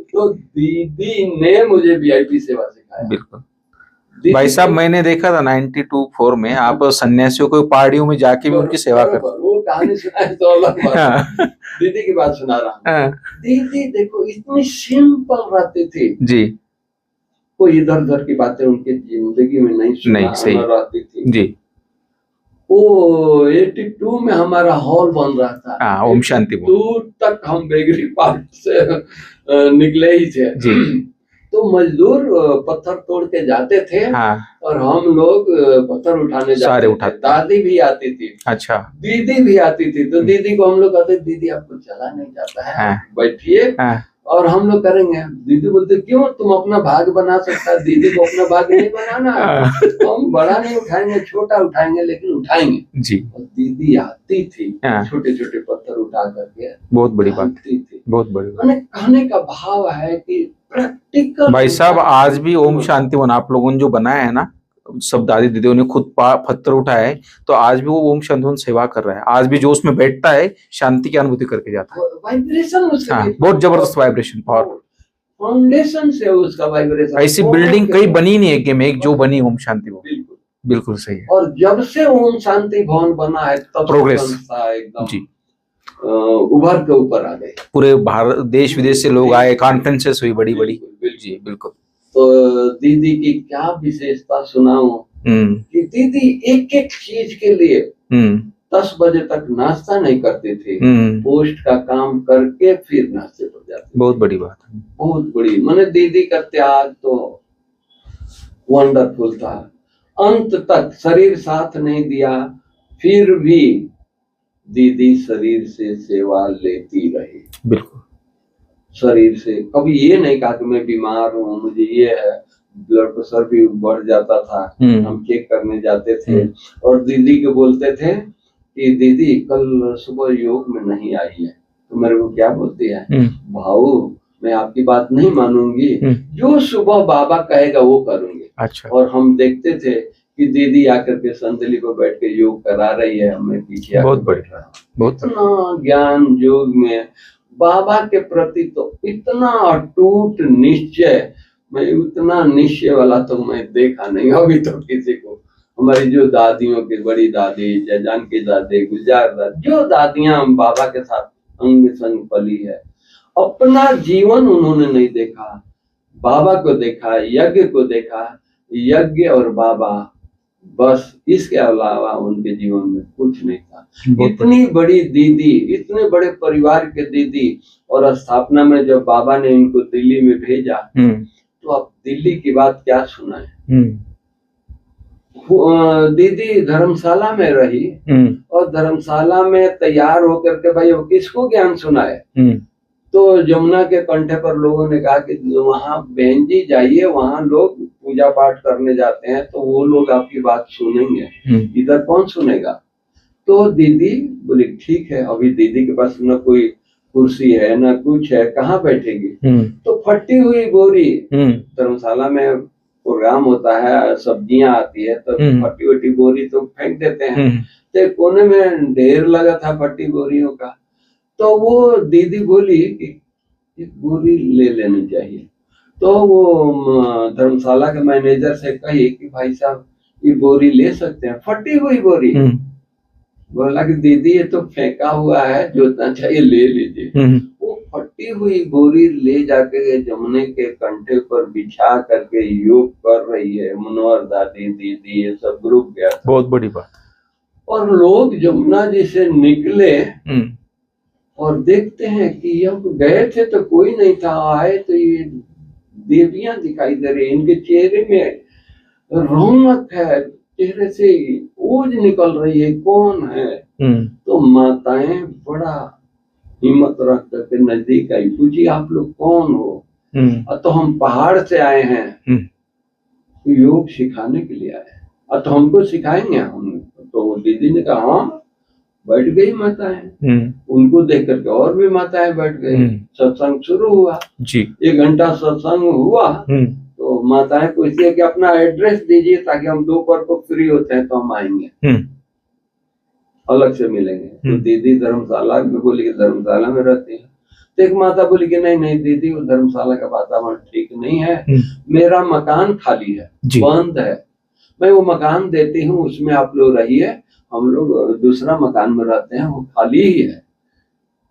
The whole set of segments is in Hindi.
तो दीदी ने मुझे वीआईपी सेवा सिखाया। बिल्कुल भाई साहब, मैंने देखा था 92-4 में आप सन्यासियों को पहाड़ियों में जाके भी उनकी सेवा करते। वो कहानी सुनाए तो अलग बात है। दीदी की बात सुना रहा हूँ। दीदी देखो इतनी सिंपल रहती थी जी, कोई इधर उधर की बातें उनकी जिंदगी में नहीं रहती थी जी। वो 82 में हमारा हॉल बन रहा था। ओम शांति दूर तक हम बेगरी पार्क से निकले ही थे जी। तो मजदूर पत्थर तोड़ के जाते थे। हाँ। और हम लोग पत्थर उठाने जाते थे। दादी भी आती थी। अच्छा। दीदी भी आती थी। तो दीदी को हम लोग कहते दीदी आपको चला नहीं जाता है, बैठिए और हम लोग करेंगे। दीदी बोलते क्यों, तुम अपना भाग बना सकता है, दीदी को अपना भाग नहीं बनाना है। हम बड़ा नहीं उठाएंगे, छोटा उठाएंगे, लेकिन उठाएंगे जी। और दीदी आती थी छोटे छोटे पत्थर उठा करके। बहुत बड़ी बात थी, बहुत बड़ी। मैंने कहने का भाव है कि प्रैक्टिकल। भाई साहब आज भी ओम शांति वन आप लोगों ने जो बनाया है ना, सब दादी दीदियों ने खुद पत्थर उठाया है, तो आज भी वो ओम शांति वन सेवा कर रहा है। आज भी जो उसमें बैठता है शांति की अनुभूति करके जाता है। वाइब्रेशन बहुत जबरदस्त वाइब्रेशन, पावर फाउंडेशन से उसका वाइब्रेशन। ऐसी बिल्डिंग कहीं बनी नहीं है में एक जो बनी ओम शांति वन। बिल्कुल बिल्कुल सही है। और जब से ओम शांति भवन बना है तब प्रोग्रेस एकदम जी उभर के ऊपर आ गए। पूरे भारत देश विदेश से लोग आए, कॉन्फ्रेंसेस हुई बड़ी बड़ी जी। बिल्कुल। तो दीदी की क्या विशेषता सुनाऊं कि दीदी एक एक चीज के लिए 10 बजे तक नाश्ता नहीं करते थे। पोस्ट का काम करके फिर नाश्ते पर जाते। बहुत बड़ी बात है, बहुत बड़ी। मैंने दीदी का त्याग तो वंडरफुल था। अंत तक शरीर साथ नहीं दिया, फिर भी दीदी शरीर से सेवा लेती रही। बिल्कुल। शरीर से कभी ये नहीं कहा कि मैं बीमार हूँ, मुझे ये है। ब्लड प्रेशर भी बढ़ जाता था, हम चेक करने जाते थे और दीदी को बोलते थे कि दीदी कल सुबह योग में नहीं आई है। तो मेरे को क्या बोलती है, भाऊ मैं आपकी बात नहीं मानूंगी, जो सुबह बाबा कहेगा वो करूंगी। अच्छा। और हम देखते थे कि दीदी आकर के संदली पर बैठ के योग करा रही है, हमें पीछे बहुत बढ़िया, बहुत इतना ज्ञान योग में बाबा के प्रति तो इतना अटूट निश्चय। मैं उतना निश्चय वाला तो मैं देखा नहीं अभी तो किसी को। हमारी जो दादियों की, बड़ी दादी, जजान की दादी, गुलजार दादी, जो दादियां हम बाबा के साथ अंग संग पली है, अपना जीवन उन्होंने नहीं देखा, बाबा को देखा, यज्ञ को देखा, यज्ञ और बाबा, बस इसके अलावा उनके जीवन में कुछ नहीं था। इतनी बड़ी दीदी, इतने बड़े परिवार के दीदी, और स्थापना में जब बाबा ने इनको दिल्ली में भेजा तो अब दिल्ली की बात क्या सुनाए। दीदी धर्मशाला में रही और धर्मशाला में तैयार होकर के भाई किसको ज्ञान सुनाए। तो जमुना के कंठे पर लोगों ने कहा कि वहाँ बहन जी जाइए, वहाँ लोग पूजा पाठ करने जाते हैं, तो वो लोग आपकी बात सुनेंगे, इधर कौन सुनेगा। तो दीदी बोली ठीक है। अभी दीदी के पास न कोई कुर्सी है न कुछ है, कहाँ बैठेगी। तो फटी हुई बोरी, धर्मशाला में प्रोग्राम होता है, सब्जियां आती है, तो फटी हुई बोरी तो फेंक देते हैं। तो कोने में ढेर लगा था फटी बोरियों का। तो वो दीदी बोली कि एक बोरी ले लेनी चाहिए। तो वो धर्मशाला के मैनेजर से कही कि भाई साहब ये बोरी ले सकते हैं, फटी हुई बोरी। बोला कि दीदी ये तो फेंका हुआ है, जोतना चाहिए ले लीजिए। वो फटी हुई बोरी ले जाके जमुने के कंठे पर बिछा करके योग कर रही है। मनोहर दादी, दीदी, ये सब ग्रुप गया था। बहुत बड़ी बात। और लोग जमुना जी से निकले और देखते हैं कि अब गए थे तो कोई नहीं था, आए तो ये देवियां दिखाई दे रही, इनके चेहरे में रौनक है, चेहरे से ओज निकल रही है, कौन है। तो माताएं बड़ा हिम्मत रख करके नजदीक आई, पूछी आप लोग कौन हो। तो हम पहाड़ से आए हैं, तो योग सिखाने के लिए आए, तो हमको सिखाएंगे हम। तो दीदी ने कहा हाँ। बैठ गई माताएं, उनको देख करके और भी माताएं बैठ गई। सत्संग शुरू हुआ जी। 1 घंटा सत्संग हुआ। तो माताएं पूछती है कि अपना एड्रेस दीजिए ताकि हम दोपहर को फ्री होते हैं तो हम आएंगे, अलग से मिलेंगे। तो दीदी धर्मशाला में बोली कि धर्मशाला में रहती है। तो एक माता बोली कि नहीं नहीं दीदी, वो धर्मशाला का वातावरण ठीक नहीं है, मेरा मकान खाली है, बंद है, मैं वो मकान देती हूँ, उसमें आप लोग रहिए, हम लोग दूसरा मकान में रहते हैं, वो खाली ही है।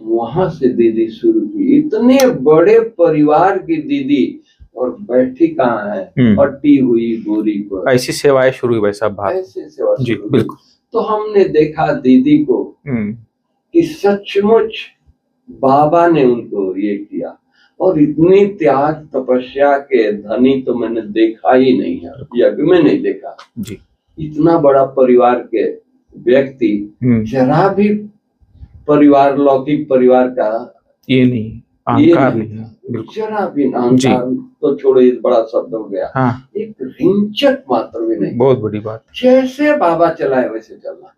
वहां से दीदी शुरू की, इतने बड़े परिवार की दीदी, और बैठी कहाँ है, पट्टी हुई बोरी पर। ऐसी सेवाएं शुरू हुई भाई साहब, ऐसी सेवा जी बिल्कुल। तो हमने देखा दीदी को कि सचमुच बाबा ने उनको ये किया, और इतनी त्याग तपस्या के धनी तो मैंने देखा ही नहीं है, यज्ञ में नहीं देखा जी। इतना बड़ा परिवार के व्यक्ति, जरा भी परिवार, लौकिक परिवार का ये नहीं, अहंकार नहीं, जरा भी अहंकार तो छोड़ो, ये बड़ा शब्द हो गया, हाँ। एक रिंचक मात्र भी नहीं। बहुत बड़ी बात। जैसे बाबा चलाए वैसे चलना,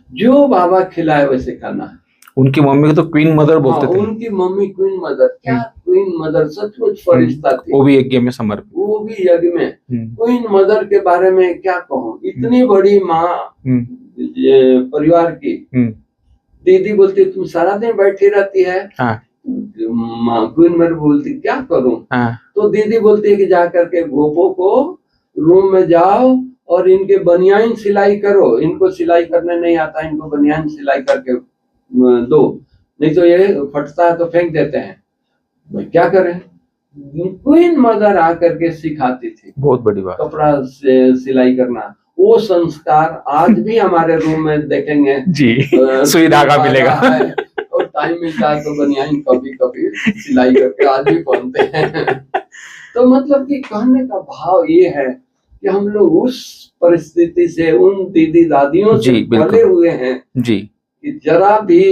जो बाबा खिलाए वैसे खाना। उनकी मम्मी को तो क्वीन मदर बोलते थे। उनकी मम्मी क्वीन मदर, क्या क्वीन मदर, सचमुच फरिश्ता थी। वो भी यज्ञ में समर्पित, वो भी यज्ञ में। क्वीन मदर के बारे में क्या कहूँ, इतनी बड़ी माँ परिवार की। दीदी बोलती तुम सारा दिन बैठी रहती है, क्वीन मदर बोलती क्या करूं, तो दीदी बोलती है कि जा करके गोपो को रूम में जाओ और इनके बनियान सिलाई करो, इनको सिलाई करने नहीं आता, इनको बनियान सिलाई करके दो, नहीं तो ये फटता है तो फेंक देते हैं, भाई क्या करें। क्वीन मदर आकर के सिखाती थी, बहुत बड़ी बात, कपड़ा से सिलाई करना। वो संस्कार आज भी हमारे रूम में देखेंगे जी, सुई धागा मिलेगा, और टाइम मिलता है तो बनियान कभी कभी सिलाई करके आज भी पहनते हैं। तो मतलब कि कहने का भाव ये है कि हम लोग उस परिस्थिति से, उन दीदी दादियों से पले हुए हैं जी, कि जरा भी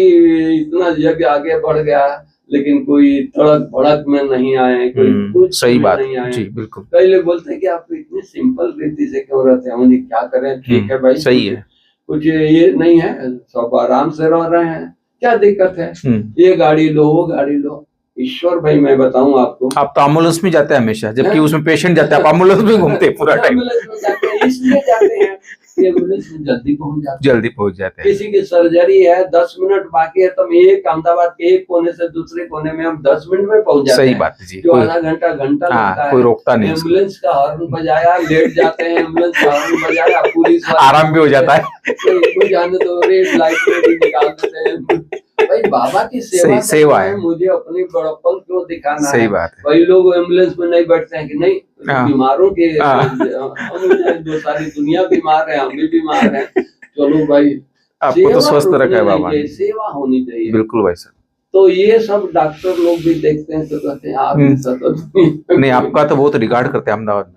इतना यज्ञ आगे बढ़ गया लेकिन कोई तड़क भड़क में नहीं आए, कोई कुछ सही बात नहीं आए। जी बिल्कुल। कई लोग बोलते हैं कि आप इतनी सिंपल रीति से क्यों रहते हैं, मुझे क्या करें, ठीक है भाई, सही है, कुछ ये नहीं है, सब आराम से रह रहे हैं, क्या दिक्कत है, ये गाड़ी लो वो गाड़ी लो। ईश्वर भाई मैं बताऊं आपको, आप तो एम्बुलेंस में जाते हैं हमेशा, जबकि उसमें पेशेंट जाते हैं, आप एम्बुलेंस में घूमते हैं पूरा टाइम। इसलिए जाते हैं एम्बुलेंस में जल्दी पहुंच जाते हैं। किसी की सर्जरी है 10 मिनट बाकी है, तो हम एक अहमदाबाद के एक कोने से दूसरे कोने में हम 10 मिनट में पहुंच जाते हैं। सही बात जी, जो आधा घंटा लगता है, कोई रोकता नहीं। एम्बुलेंस का हॉर्न बजाया, लेट जाते हैं, एम्बुलेंस का हॉर्न बजाया, पुलिस आराम भी हो जाता है, कोई जाने तो रेड लाइट पे भी निकाल देते हैं। भाई बाबा की सेवा है, मुझे अपनी बड़प्पन क्यों दिखाना है। बात है। वही लोग एम्बुलेंस में नहीं बैठते हैं कि नहीं बीमारों के, जो सारी दुनिया बीमार है, हम भी बीमार हैं, चलो भाई आपको तो स्वस्थ रखा है बाबा, सेवा होनी चाहिए। बिल्कुल भाई साहब। तो ये सब डॉक्टर लोग भी देखते हैं तो कहते हैं आप नहीं, आपका तो बहुत रिगार्ड करते हैं अहमदाबाद में।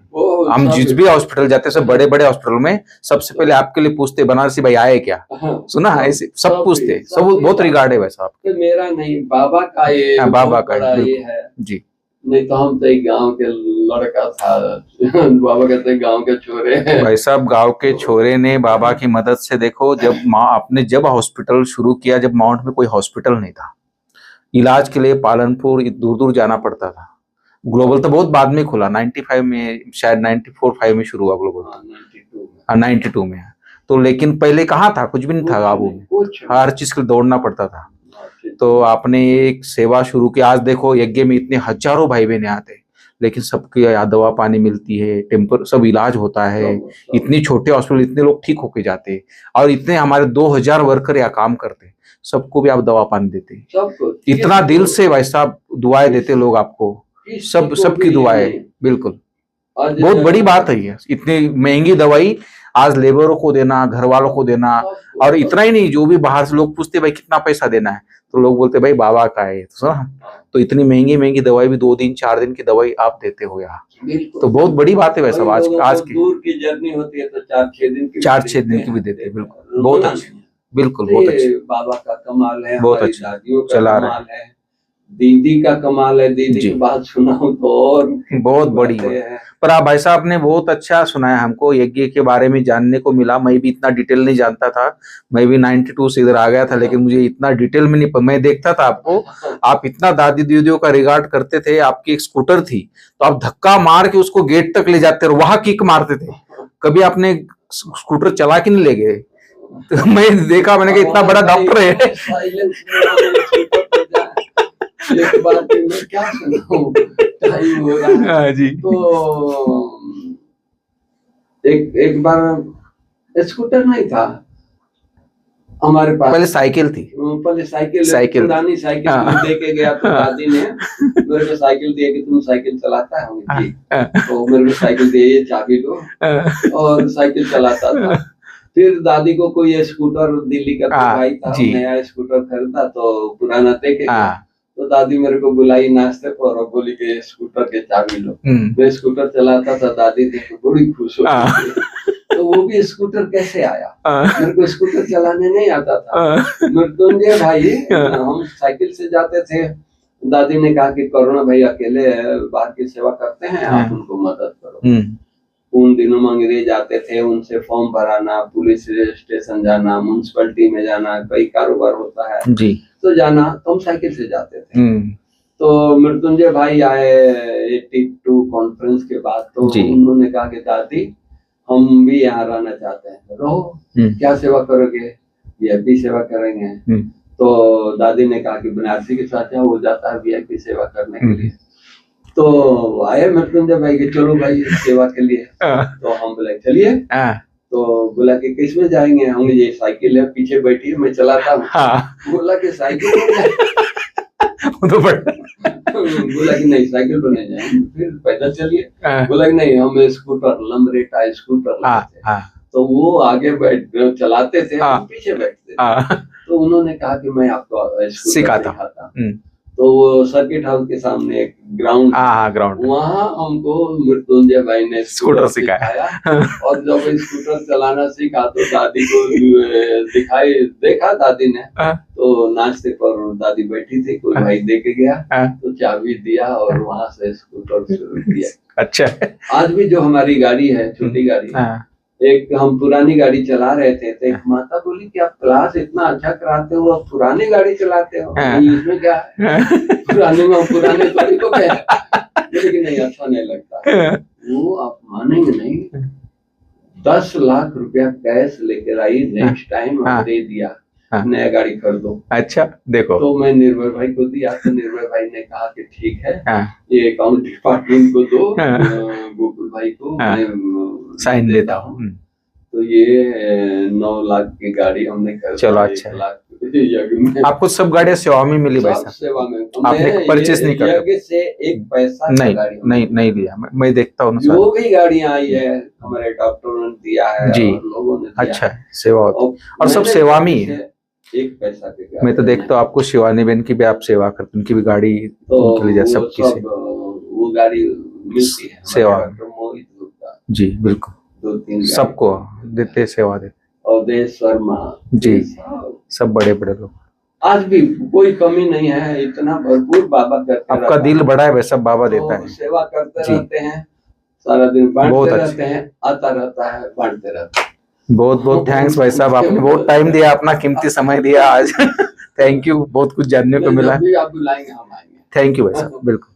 हम जिस भी हॉस्पिटल जाते हैं, सब बड़े बड़े हॉस्पिटल में सबसे पहले आपके लिए पूछते बनारसी भाई आए क्या, सुना ऐसे सब पूछते, सब बहुत रिगार्ड है वैसा आपका। मेरा नहीं, बाबा का ये, बाबा का ये है जी। नहीं तो हम तो एक गांव के लड़का था, बाबा कहते हैं गांव के छोरे हैं। भाई साहब गांव के छोरे ने बाबा की मदद से, देखो जब आपने जब हॉस्पिटल शुरू किया, जब माउंट में कोई हॉस्पिटल नहीं था, इलाज के लिए पालनपुर दूर दूर जाना पड़ता था। ग्लोबल तो बहुत बाद में खुला, 95 में शायद, 94-5 में शुरू हुआ ग्लोबल, 92 में। तो लेकिन पहले कहाँ था, कुछ भी नहीं था गांव में, हर चीज के लिए दौड़ना पड़ता था। तो आपने एक सेवा शुरू की, आज देखो यज्ञ में इतने हजारों भाई बहन आते, लेकिन सबकी दवा पानी मिलती है, टेम्पर सब इलाज होता है, इतनी छोटे हॉस्पिटल इतने लोग ठीक होके जाते, और इतने हमारे 2000 वर्कर यहाँ काम करते, सबको भी आप दवा पानी देते, इतना दिल से भाई साहब दुआएं देते लोग आपको, सबकी दुआएं, बिल्कुल बहुत बड़ी बात है ये। इतनी महंगी दवाई आज लेबरों को देना, घर वालों को देना, और इतना ही नहीं, जो भी बाहर से लोग पूछते भाई कितना पैसा देना है, तो लोग बोलते भाई बाबा का है, तो इतनी महंगी दवाई भी 2 दिन 4 दिन की दवाई आप देते हो यहाँ, तो बहुत बड़ी बात है वैसा। आज की दूर की जर्नी होती है तो 4-6 दिन की भी देते हैं, बिल्कुल बहुत अच्छी, बिल्कुल बहुत अच्छी। बाबा का कमाल है, बहुत अच्छा चला रहा है, दीदी का कमाल है, दीदी की बात सुनाऊं तो और बहुत बड़ी है। पर आप भाई साहब ने बहुत अच्छा सुनाया हमको, यज्ञ के बारे में जानने को मिला। मैं भी इतना डिटेल नहीं जानता था, मैं भी 92 से इधर आ गया था, लेकिन मुझे इतना डिटेल में नहीं, मैं देखता था आपको, आप इतना दादी दीदियों का रिगार्ड करते थे। आपकी एक स्कूटर थी तो आप धक्का मार के उसको गेट तक ले जाते और वहां किक मारते थे। कभी आपने स्कूटर चला के नहीं ले गए? तो मैं देखा, मैंने कहा इतना बड़ा डॉक्टर है। एक बार फिर मैं क्या सुनाऊं, टाइम हो रहा है। हाँ जी। तो एक बार स्कूटर नहीं था हमारे पास, पहले साइकिल थी। पहले साइकिल पुरानी साइकिल हाँ। दे के गया तो दादी ने मेरे को साइकिल दिया कि तुम साइकिल चलाता है? जी। तो मेरे को साइकिल दिए, ये चाबी दो, और साइकिल चलाता था। फिर दादी को कोई स्कूटर, दिल्ली का तो भाई था, नया स्कूटर खरीदा तो पुराना दे के गया। तो दादी मेरे को बुलाई नाश्ते पर और बोली कि स्कूटर के चाबी लो। मैं स्कूटर चलाता था, दादी देख के बड़ी खुश होती थी। तो वो भी स्कूटर कैसे आया, मेरे को स्कूटर चलाने नहीं आता था। मृत्युंजय भाई, हम साइकिल से जाते थे। दादी ने कहा कि करुणा भाई अकेले बाहर की सेवा करते हैं, आप उनको मदद करो। उन दिनों में अंग्रेज आते थे, उनसे फॉर्म भराना, पुलिस स्टेशन जाना, म्युनिसिपैलिटी में जाना, कई कारोबार होता है जी, तो जाना, तो हम साइकिल से जाते थे। तो मृत्युंजय भाई आए 82 कॉन्फ्रेंस के बाद, तो उन्होंने कहा कि दादी हम भी यहाँ रहना चाहते हैं। रहो, क्या सेवा करोगे? वीआईपी सेवा करेंगे। तो दादी ने कहा कि बनारसी के साथ वो जाता है वीआईपी सेवा करने के लिए। तो आए मृत्युंजय भाई कि चलो भाई सेवा के लिए। तो हम बोले चलिए। तो बोला कि किस में जाएंगे? हम, ये साइकिल है पीछे बैठी है, मैं चलाता हूँ। बोला कि साइकिल तो बोला कि नहीं साइकिल पर नहीं जाएंगे, फिर पैदल चलिए। बोला कि नहीं, हम स्कूटर, लंबरेटा स्कूटर। तो वो आगे बैठ चलाते थे, हम पीछे बैठते थे। तो उन्होंने कहा कि मैं आपको सिखाता। तो वो सर्किट हाउस के सामने एक ग्राउंड, वहाँ हमको मृत्युंजय भाई ने स्कूटर सिखाया। और जब स्कूटर चलाना सीखा तो दादी को देखा दादी ने, तो नाश्ते पर दादी बैठी थी, कोई भाई दे के गया, तो चाबी दिया और वहाँ से स्कूटर शुरू किया। अच्छा, आज भी जो हमारी गाड़ी है, छोटी गाड़ी, एक हम पुरानी गाड़ी चला रहे थे, तो एक माता बोली कि आप क्लास इतना अच्छा कराते हो, आप पुरानी गाड़ी चलाते हो, इसमें क्या है? पुराने गाड़ी को लेकिन नहीं, अच्छा नहीं लगता। वो आप मानेंगे नहीं, 10 लाख रुपया कैश लेकर आई, नेक्स्ट टाइम दे दिया, नया गाड़ी खरीदो। अच्छा, देखो। तो मैं निर्भय भाई को दिया, तो निर्भय भाई ने कहा कि ठीक है, ये अकाउंट डिपार्टमेंट को दो, गोकुल भाई को मैं साइन देता हूँ। तो ये 9 लाख की गाड़ी हमने कर, चलो अच्छा, 1 लाख आपको सब गाड़ियाँ सेवा में मिली भाई साहब? सेवा में, आपने परचेस नहीं कर से एक पैसा नहीं लिया। मैं देखता हूँ जो भी गाड़ियाँ आई है हमारे डॉक्टरों ने दिया है जी, लोगों ने दिया। अच्छा, सेवा और सब सेवा में ही है, एक पैसा के। मैं तो देखता हूँ आपको शिवानी बहन की भी आप सेवा करते, उनकी भी गाड़ी सबकी से वो गाड़ी मिलती है सेवा जी, बिल्कुल 2-3 सबको देते, सेवा देते। अवधेश शर्मा जी, सब बड़े बड़े लोग, आज भी कोई कमी नहीं है, इतना भरपूर बाबा करते, आपका दिल बड़ा है वैसा बाबा देता है, सेवा करते रहते हैं, सारा दिन बांटते रहते हैं, आता रहता है, बांटते रहते हैं। बहुत बहुत थैंक्स भाई साहब, आपने बहुत टाइम दिया, अपना कीमती समय दिया आज। थैंक यू, बहुत कुछ जानने को मिला। आप बुलाएंगे हम आएंगे। थैंक यू भाई साहब, बिल्कुल।